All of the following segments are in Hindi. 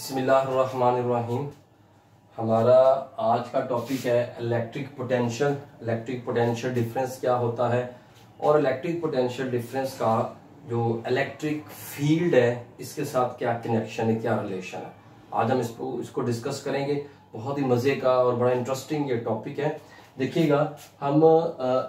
बिस्मिल्लाहिर्रहमानिर्रहीम। हमारा आज का टॉपिक है electric potential. Electric potential difference क्या होता है और इलेक्ट्रिक पोटेंशियल डिफरेंस का जो इलेक्ट्रिक फील्ड है इसके साथ क्या कनेक्शन है, क्या रिलेशन है। आज हम इसको डिस्कस करेंगे। बहुत ही मज़े का और बड़ा इंटरेस्टिंग ये टॉपिक है। देखिएगा, हम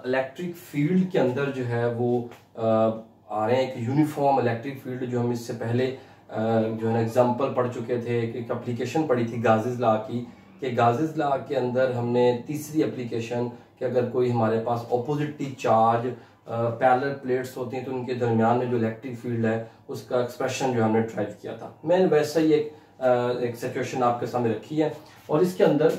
इलेक्ट्रिक फील्ड के अंदर जो है वो आ रहे हैं एक यूनिफॉर्म इलेक्ट्रिक फील्ड, जो हम इससे पहले जो है ना एग्जाम्पल पढ़ चुके थे। एक एप्लीकेशन पढ़ी थी गाजिस लॉ की, कि गाजिस लॉ के अंदर हमने तीसरी एप्लीकेशन कि अगर कोई हमारे पास ऑपोजिटली चार्ज पैरेलल प्लेट्स होती हैं तो उनके दरमियान में जो इलेक्ट्रिक फील्ड है उसका एक्सप्रेशन जो हमने ड्राइव किया था। मैंने वैसा ही एक सिचुएशन आपके सामने रखी है और इसके अंदर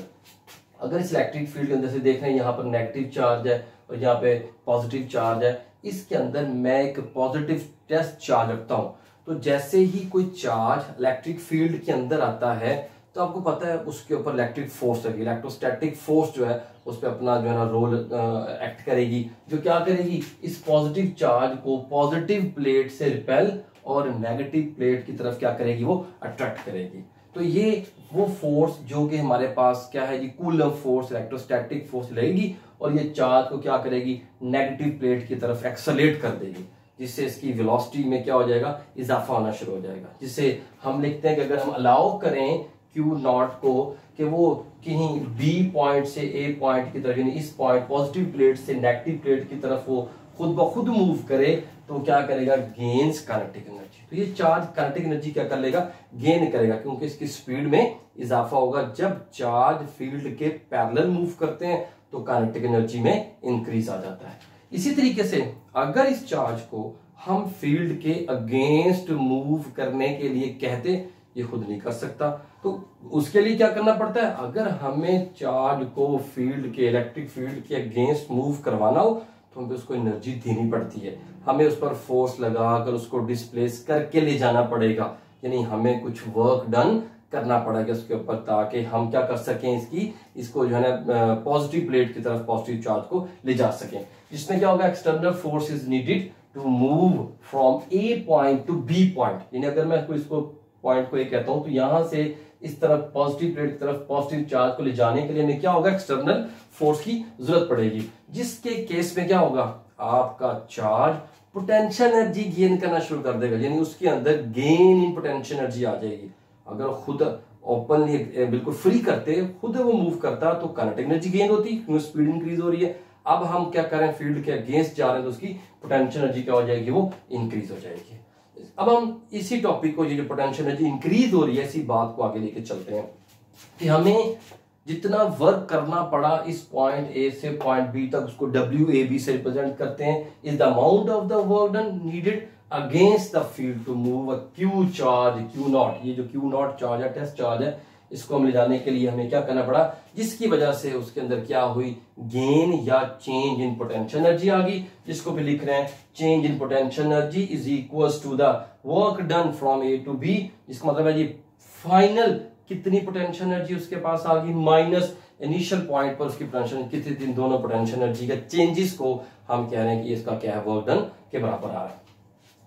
अगर इस इलेक्ट्रिक फील्ड के अंदर से देख रहे हैं, यहाँ पर नेगेटिव चार्ज है और यहाँ पे पॉजिटिव चार्ज है। इसके अंदर मैं एक पॉजिटिव टेस्ट चार्ज रखता हूँ, तो जैसे ही कोई चार्ज इलेक्ट्रिक फील्ड के अंदर आता है तो आपको पता है उसके ऊपर इलेक्ट्रिक फोर्स लगेगी। इलेक्ट्रोस्टैटिक फोर्स जो है उस पर अपना जो है ना रोल एक्ट करेगी, जो क्या करेगी, इस पॉजिटिव चार्ज को पॉजिटिव प्लेट से रिपेल और नेगेटिव प्लेट की तरफ क्या करेगी, वो अट्रैक्ट करेगी। तो ये वो फोर्स जो कि हमारे पास क्या है जी, कूलम फोर्स, इलेक्ट्रोस्टैटिक फोर्स लगेगी और ये चार्ज को क्या करेगी, नेगेटिव प्लेट की तरफ एक्सेलरेट कर देगी, जिससे इसकी वेलोसिटी में क्या हो जाएगा, इजाफा होना शुरू हो जाएगा। जिससे हम लिखते हैं कि अगर हम अलाउ करें Q नॉट को कि वो कहीं B पॉइंट से A पॉइंट की तरफ, यानी इस पॉइंट पॉजिटिव प्लेट से नेगेटिव प्लेट की तरफ वो खुद ब खुद मूव करे, तो क्या करेगा, गेन्स काइनेटिक एनर्जी। तो ये चार्ज काइनेटिक एनर्जी क्या कर लेगा, गेन करेगा, क्योंकि इसकी स्पीड में इजाफा होगा। जब चार्ज फील्ड के पैरेलल मूव करते हैं तो काइनेटिक एनर्जी में इंक्रीज आ जाता है। इसी तरीके से अगर इस चार्ज को हम फील्ड के अगेंस्ट मूव करने के लिए कहते, ये खुद नहीं कर सकता, तो उसके लिए क्या करना पड़ता है, अगर हमें चार्ज को फील्ड के, इलेक्ट्रिक फील्ड के अगेंस्ट मूव करवाना हो तो हमें उसको एनर्जी देनी पड़ती है। हमें उस पर फोर्स लगाकर उसको डिस्प्लेस करके ले जाना पड़ेगा, यानी हमें कुछ वर्क डन करना पड़ेगा उसके ऊपर, ताकि हम क्या कर सकें, इसको जो है ना पॉजिटिव प्लेट की तरफ पॉजिटिव चार्ज को ले जा सकें। जिसमें क्या होगा, external force is needed to move from A point to B point. यानी अगर मैं इसको पॉइंट को ये कहता हूं तो यहां से इस तरफ पॉजिटिव प्लेट की तरफ पॉजिटिव चार्ज को ले जाने के लिए हमें क्या होगा, एक्सटर्नल फोर्स की जरूरत पड़ेगी। जिसके केस में क्या होगा, आपका चार्ज पोटेंशियल एनर्जी गेन करना शुरू कर देगा, यानी उसके अंदर गेन इन पोटेंशियल एनर्जी आ जाएगी। अगर खुद ओपनली बिल्कुल फ्री करते, खुद वो मूव करता, तो काइनेटिक एनर्जी गेन होती, क्योंकि स्पीड इंक्रीज हो रही है। अब हम क्या करें, फील्ड के अगेंस्ट जा रहे हैं तो उसकी पोटेंशियल एनर्जी क्या हो जाएगी, वो इंक्रीज हो जाएगी। अब हम इसी टॉपिक को, ये जो पोटेंशियल एनर्जी इंक्रीज हो रही है, इसी बात को आगे लेके चलते हैं कि हमें जितना वर्क करना पड़ा इस पॉइंट ए से पॉइंट बी तक, उसको WAB से रिप्रेजेंट करते हैं, is the amount of the work done needed against the field to move a Q charge, Q naught. ये जो Q नॉट चार्ज है, टेस्ट चार्ज है, इसको हम ले जाने के लिए हमें क्या करना पड़ा, जिसकी वजह से उसके अंदर क्या हुई, गेन या चेंज इन पोटेंशियल एनर्जी आ गई, जिसको भी लिख रहे हैं change in potential energy is equals to the work done from A to B। इसका मतलब है जी फाइनल कितनी पोटेंशियल एनर्जी उसके पास आ गई, माइनस इनिशियल पॉइंट पर उसकी पोटेंशियल कितनी, दिन दोनों पोटेंशियल एनर्जी के चेंजेस को हम कह रहे हैं कि इसका क्या है, वर्क डन के बराबर आ रहा है।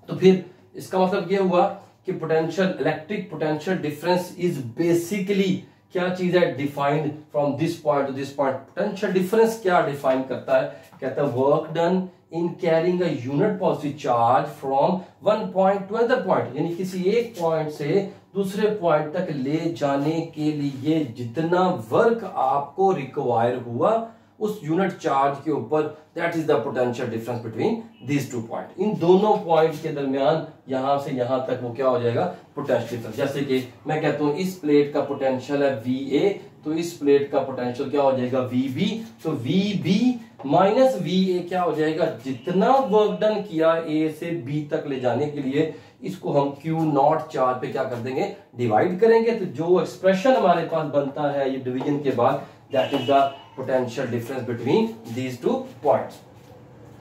तो फिर इसका मतलब ये हुआ कि potential, electric potential difference is basically क्या चीज है, defined from this point two this point. Potential difference क्या डिफाइन करता है, कहता है work done in carrying a unit positive charge from one point two other point, यानी किसी एक पॉइंट से दूसरे पॉइंट तक ले जाने के लिए जितना वर्क आपको रिक्वायर हुआ उस यूनिट चार्ज के ऊपर, that is the potential difference between these two point. इन दोनों पॉइंट के दरमियान यहां से यहां तक वो क्या हो जाएगा, पोटेंशियल डिफरेंस। जैसे कि मैं कहता हूं इस प्लेट का पोटेंशियल है VA, तो इस प्लेट का पोटेंशियल क्या हो जाएगा, VB। तो VB माइनस VA क्या हो जाएगा, जितना वर्क डन किया A से B तक ले जाने के लिए, इसको हम Q नॉट चार्ज पे क्या कर देंगे, डिवाइड करेंगे। तो जो एक्सप्रेशन हमारे पास बनता है ये डिवीजन के बाद, that is the potential difference between these two points.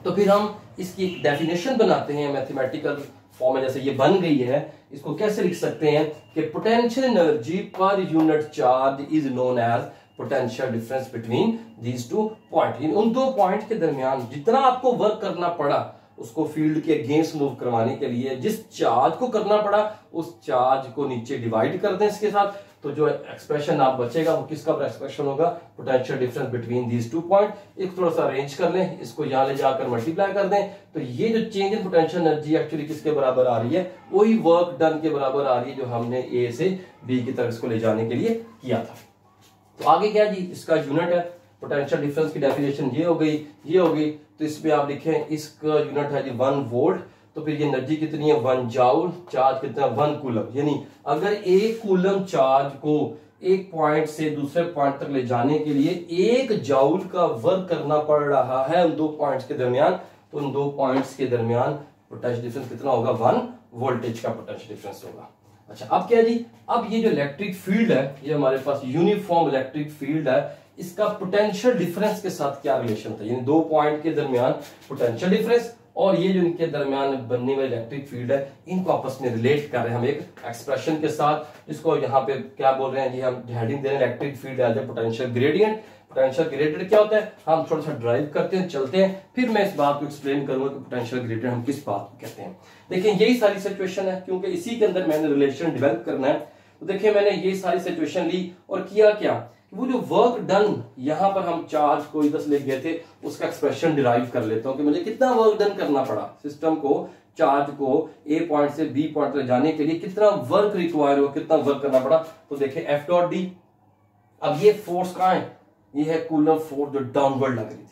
तो फिर हम इसकी डेफिनेशन बनाते हैं मैथमेटिकल फॉर्म में, जैसे ये बन गई है। इसको कैसे लिख सकते हैं कि potential energy per unit charge is known as potential difference between these two point. उन दो पॉइंट के दरमियान जितना आपको वर्क करना पड़ा, उसको फील्ड के अगेंस्ट मूव करवाने के लिए जिस चार्ज को करना पड़ा उस चार्ज को नीचे डिवाइड कर दें इसके साथ, तो जो एक्सप्रेशन आप बचेगा वो किसका एक्सप्रेशन होगा, potential difference between these 2 point. एक थोड़ा सा अरेंज कर लें, इसको यहां ले जाकर मल्टीप्लाई कर दें, तो ये जो change in potential energy actually किसके बराबर आ रही है, वही वर्क डन के बराबर आ रही है जो हमने ए से बी की तरफ इसको ले जाने के लिए किया था। तो आगे क्या जी, इसका यूनिट है पोटेंशियल डिफरेंस की डेफिनेशन ये हो गई, ये हो गई, तो इसमें आप लिखें इसका यूनिट है जी 1 वोल्ट, तो फिर ये एनर्जी कितनी है 1 जाउल, चार्ज कितना 1 कूलम, यानी अगर 1 कूलम चार्ज को एक पॉइंट से दूसरे पॉइंट तक ले जाने के लिए 1 जाउल का वर्क करना पड़ रहा है उन 2 पॉइंट्स के दरमियान, तो उन 2 पॉइंट्स के दरमियान पोटेंशियल डिफरेंस कितना होगा, 1 वोल्टेज का पोटेंशियल डिफरेंस होगा। अच्छा अब क्या जी, अब ये जो इलेक्ट्रिक फील्ड है, ये हमारे पास यूनिफॉर्म इलेक्ट्रिक फील्ड है, इसका पोटेंशियल डिफरेंस के साथ क्या रिलेशन था, यानी 2 पॉइंट के दरमियान पोटेंशियल डिफरेंस और ये जो इनके दरमियान बनने वाली इलेक्ट्रिक फील्ड है, इनको आपस में रिलेट कर रहे हैं हम एक एक्सप्रेशन के साथ, जिसको यहाँ पे क्या बोल रहे हैं जी, हम हेडिंग दे रहे हैं electric field as a potential gradient. Potential gradient क्या होता है, हम थोड़ा सा ड्राइव करते हैं, चलते हैं, फिर मैं इस बात को एक्सप्लेन करूंगा कि पोटेंशियल ग्रेडियंट हम किस बात को कहते हैं। देखिए यही सारी सिचुएशन है, क्योंकि इसी के अंदर मैंने रिलेशन डेवलप करना है, तो देखिए मैंने ये सारी सिचुएशन ली और किया क्या, वो जो वर्क डन यहां पर हम चार्ज को इधर से ले गए थे उसका एक्सप्रेशन डिराइव कर लेता हूं कि मुझे कितना वर्क डन करना पड़ा सिस्टम को, चार्ज को ए पॉइंट से बी पॉइंट तक जाने के लिए कितना वर्क रिक्वायर हो, कितना वर्क करना पड़ा। तो देखिए एफ डॉट डी, अब ये फोर्स कहां है, ये है कूलम फोर्स जो डाउनवर्ड लग रही थी,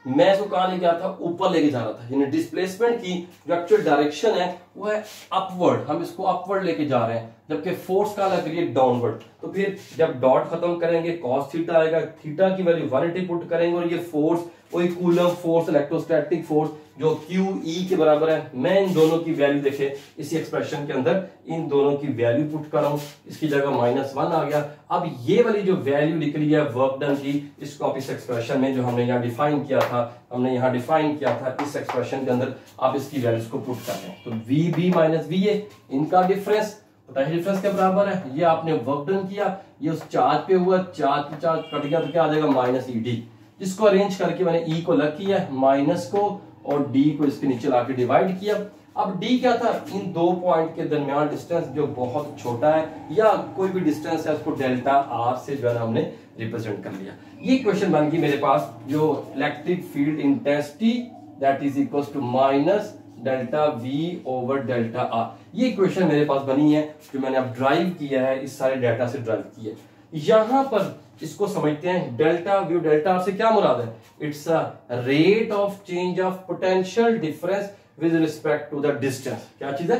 मैं इसको कहां लेके आता, ऊपर लेके जा रहा था, यानी डिस्प्लेसमेंट की जो एक्चुअल डायरेक्शन है वो है अपवर्ड, हम इसको अपवर्ड लेके जा रहे हैं, जबकि फोर्स का लग रही है डाउनवर्ड। तो फिर जब डॉट खत्म करेंगे कॉस थीटा आएगा, थीटा की वैल्यू 180 पुट करेंगे और ये फोर्स वही कूलम फोर्स इलेक्ट्रोस्टैटिक फोर्स जो QE के बराबर है। मैं इन दोनों की वैल्यू देखे इसी एक्सप्रेशन के अंदर इन दोनों की वैल्यू पुट कर रहा हूं, इसकी जगह -1 आ गया। अब ये वाली जो वैल्यू निकली है वर्क डन की, इसको आप इस एक्सप्रेशन में जो हमने यहाँ डिफाइन किया था, हमने यहाँ डिफाइन किया था इस एक्सप्रेशन के अंदर, आप इसकी वैल्यूज को पुट कर दें। तो VB - VA इनका डिफरेंस पोटेंशियल डिफरेंस के बराबर है, ये आपने वर्क डन किया, ये उस चार्ज पे हुआ, चार्ज कट गया तो क्या आ जाएगा -ED, जिसको अरेंज करके मैंने E को अलग किया, माइनस को और D को इसके नीचे लाके डिवाइड किया। अब D क्या था, इन 2 पॉइंट के दरमियान डिस्टेंस जो बहुत छोटा है या कोई भी डिस्टेंस है उसको डेल्टा R से जो है हमने रिप्रेजेंट कर लिया। ये क्वेश्चन बन गई मेरे पास, जो electric field intensity that is equal to minus delta V over delta R, ये इक्वेशन मेरे पास बनी है जो मैंने अब ड्राइव किया है, इस सारे डाटा से ड्राइव किया है। यहां पर इसको समझते हैं डेल्टा V डेल्टा R से क्या मुराद है, it's a rate of change of potential difference with respect to the distance. क्या चीज है,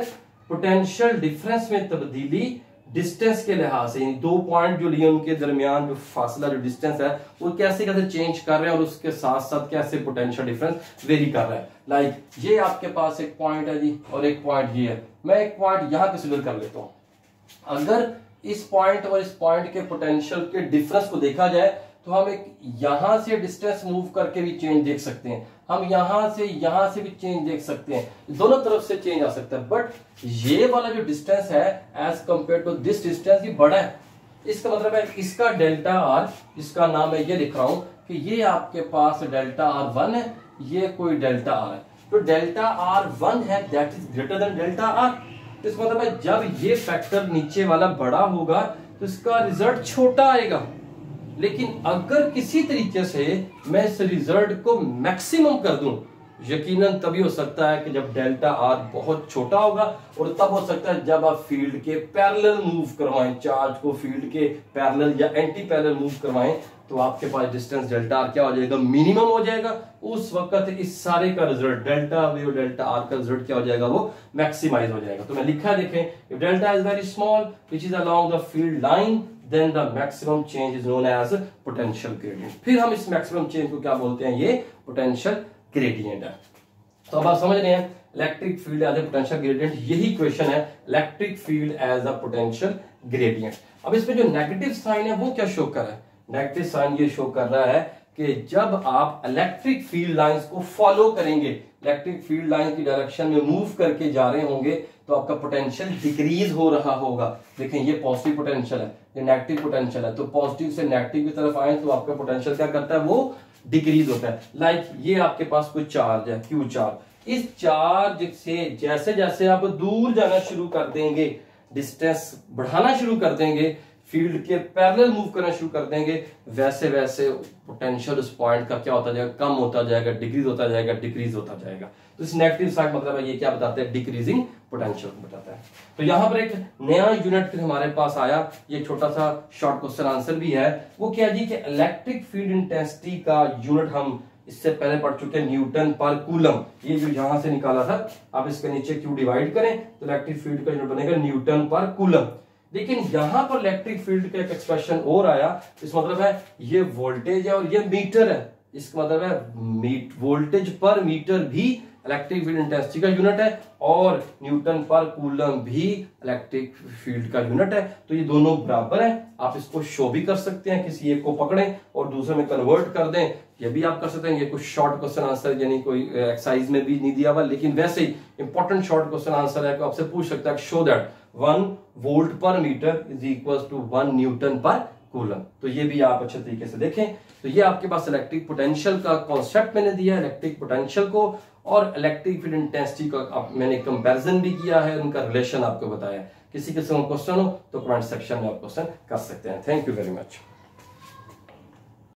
पोटेंशियल डिफरेंस में तब्दीली डिस्टेंस के लिहाज से, 2 पॉइंट जो लिए उनके दरमियान जो फासला जो डिस्टेंस है वो कैसे कैसे चेंज कर रहे हैं और उसके साथ साथ कैसे पोटेंशियल डिफरेंस वेरी कर रहा है। लाइक ये आपके पास एक पॉइंट है जी और एक पॉइंट ये है, मैं एक पॉइंट यहां कंसीडर कर लेता हूं। अगर इस पॉइंट और इस पॉइंट के पोटेंशियल के डिफरेंस को देखा जाए तो हम एक यहां से डिस्टेंस मूव करके भी चेंज देख सकते हैं, हम यहां से भी चेंज देख सकते हैं, दोनों तरफ से चेंज आ सकता है। बट ये वाला जो डिस्टेंस है as compare to this distance ये बड़ा है, इसका मतलब है इसका डेल्टा R, इसका नाम है ये लिख रहा हूं कि ये आपके पास डेल्टा R1 है, ये कोई डेल्टा R है, तो डेल्टा R1 है that is greater than delta R। इसका मतलब है जब ये फैक्टर नीचे वाला बड़ा होगा तो इसका रिजल्ट छोटा आएगा, लेकिन अगर किसी तरीके से मैं इस रिजल्ट को मैक्सिमम कर दूं, यकीनन तभी हो सकता है कि जब डेल्टा R बहुत छोटा होगा, और तब हो सकता है जब आप फील्ड के पैरेलल मूव करवाएं, चार्ज को फील्ड के पैरेलल या एंटी पैरेलल मूव करवाएं, तो आपके पास डिस्टेंस डेल्टा R क्या हो जाएगा, मिनिमम हो जाएगा। उस वक्त इस सारे का रिजल्ट डेल्टा V और डेल्टा R का रिजल्ट क्या हो जाएगा, वो मैक्सिमाइज हो जाएगा। तो मैं लिखा देखें, if delta is very small which is along the field line then the maximum change is known as potential gradient। फिर हम इस maximum change को क्या बोलते हैं, ये potential gradient है। तो अब आप समझ रहे हैं electric field as a potential gradient, यही क्वेश्चन है electric field as a potential gradient. अब इसमें जो नेगेटिव साइन है वो क्या शो कर रहा है, नेगेटिव साइन ये शो कर रहा है कि जब आप इलेक्ट्रिक फील्ड लाइंस को फॉलो करेंगे, इलेक्ट्रिक फील्ड लाइन की डायरेक्शन में मूव करके जा रहे होंगे, तो आपका पोटेंशियल डिक्रीज हो रहा होगा। देखें ये पॉजिटिव पोटेंशियल है, ये नेगेटिव पोटेंशियल है, तो पॉजिटिव से नेगेटिव की तरफ आए तो आपका पोटेंशियल क्या करता है, वो डिक्रीज होता है। लाइक ये आपके पास कोई चार्ज है, क्यू चार्ज, इस चार्ज से जैसे जैसे आप दूर जाना शुरू कर देंगे, डिस्टेंस बढ़ाना शुरू कर देंगे, फील्ड के पैरेलल मूव करना शुरू कर देंगे, वैसे वैसे पोटेंशियल उस पॉइंट का क्या होता जाएगा, कम होता जाएगा, डिक्रीज होता जाएगा, डिक्रीज होता जाएगा। तो इस नेगेटिव साइड मतलब है ये क्या बताते हैं, डिक्रीजिंग पोटेंशियल को बताता है। तो यहां पर एक नया यूनिट फिर हमारे पास आया, ये छोटा सा शॉर्ट क्वेश्चन आंसर भी है। वो क्या जी कि इलेक्ट्रिक फील्ड इंटेंसिटी का यूनिट हम इससे पहले पढ़ चुके हैं, न्यूटन पर कूलम। ये जो यहां से निकाला था, आप इसके नीचे क्यू डिवाइड करें तो इलेक्ट्रिक फील्ड का यूनिट बनेगा न्यूटन पर कूलम। लेकिन यहां पर इलेक्ट्रिक फील्ड का एक एक्सप्रेशन और आया, इस मतलब है ये वोल्टेज है और ये मीटर है, इसका मतलब है वोल्टेज पर मीटर भी इलेक्ट्रिक फील्ड इंटेंसिटी का यूनिट है और न्यूटन पर कूलम भी इलेक्ट्रिक फील्ड का यूनिट है। तो ये दोनों बराबर हैं। आप इसको शो भी कर सकते हैं, किसी एक को पकड़ें और दूसरे में कन्वर्ट कर दें, ये भी आप कर सकते हैं। ये कुछ शॉर्ट क्वेश्चन आंसर यानी कोई एक्सरसाइज में भी नहीं दिया हुआ, लेकिन वैसे ही इंपॉर्टेंट शॉर्ट क्वेश्चन आंसर है, आपसे पूछ सकता है show that 1 volt per metre is equal to 1 newton per coulomb. तो ये भी आप अच्छे तरीके से देखें। तो ये आपके पास इलेक्ट्रिक पोटेंशियल का कॉन्सेप्ट मैंने दिया है, इलेक्ट्रिक पोटेंशियल को और इलेक्ट्रिक फील्ड इंटेंसिटी का मैंने कंपैरिजन भी किया है, उनका रिलेशन आपको बताया। किसी किस्म का क्वेश्चन हो तो कमेंट सेक्शन में आप क्वेश्चन कर सकते हैं। Thank you very much.